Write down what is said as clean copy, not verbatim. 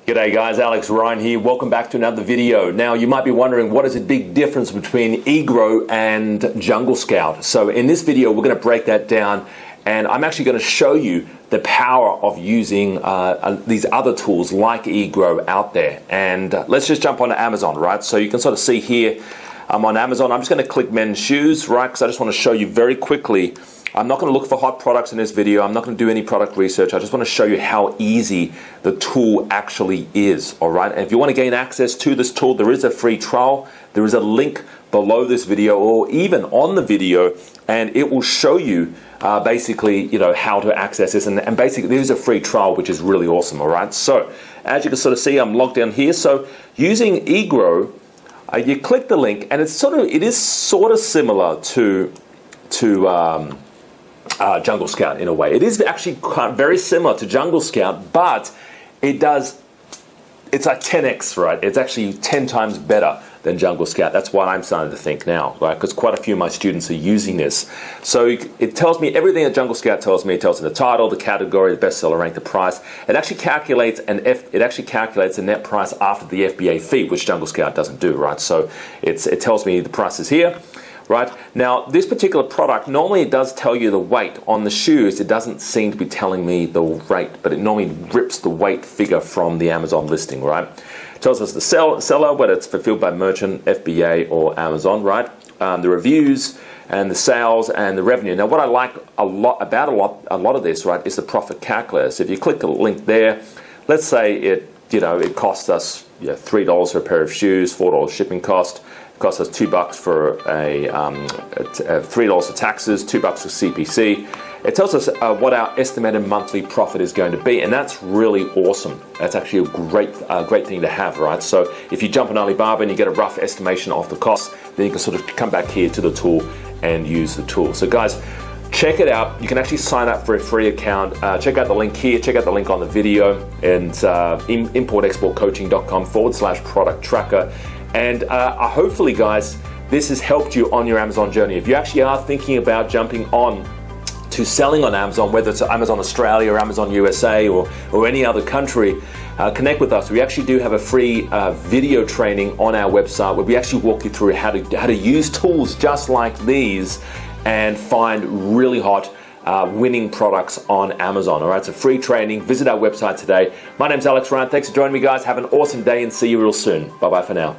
G'day guys, Alex Ryan here. Welcome back to another video. Now you might be wondering what is the big difference between Egrow and Jungle Scout. So in this video we're going to break that down, and I'm actually going to show you the power of using these other tools like Egrow out there. And let's just jump onto Amazon, right? So you can sort of see here I'm on Amazon. I'm just going to click men's shoes, right? Because I just want to show you very quickly. I'm not going to look for hot products in this video. I'm not going to do any product research. I just want to show you how easy the tool actually is, all right? And if you want to gain access to this tool, there is a free trial. There is a link below this video or even on the video, and it will show you basically, how to access this. And basically, there's a free trial, which is really awesome, all right? So as you can sort of see, I'm logged in here. So using Egrow, you click the link, and it is sort of similar to Jungle Scout in a way. It is actually very similar to Jungle Scout, but it's like 10x, right? It's actually 10 times better than Jungle Scout. That's what I'm starting to think now, right? Because quite a few of my students are using this. So it tells me everything that Jungle Scout tells me. It tells me the title, the category, the bestseller rank, the price. It actually calculates the net price after the FBA fee, which Jungle Scout doesn't do, right? So it tells me the price is here. Right, now this particular product, normally it does tell you the weight. On the shoes, it doesn't seem to be telling me the rate, but it normally rips the weight figure from the Amazon listing, right? It tells us the seller, whether it's fulfilled by merchant, FBA, or Amazon, right? The reviews and the sales and the revenue. Now what I like a lot of this, right, is the profit calculator. So if you click the link there, let's say it costs us $3 for a pair of shoes, $4 shipping cost. It costs us $2 for $3 for taxes, $2 for CPC. It tells us what our estimated monthly profit is going to be, and that's really awesome. That's actually a great thing to have, right? So if you jump on Alibaba and you get a rough estimation of the cost, then you can sort of come back here to the tool and use the tool. So guys, check it out. You can actually sign up for a free account. Check out the link here. Check out the link on the video, and importexportcoaching.com/product tracker. And hopefully, guys, this has helped you on your Amazon journey. If you actually are thinking about jumping on to selling on Amazon, whether it's Amazon Australia or Amazon USA or any other country, connect with us. We actually do have a free video training on our website where we actually walk you through how to use tools just like these and find really hot winning products on Amazon. All right, it's a free training. Visit our website today. My name's Alex Ryan. Thanks for joining me, guys. Have an awesome day and see you real soon. Bye-bye for now.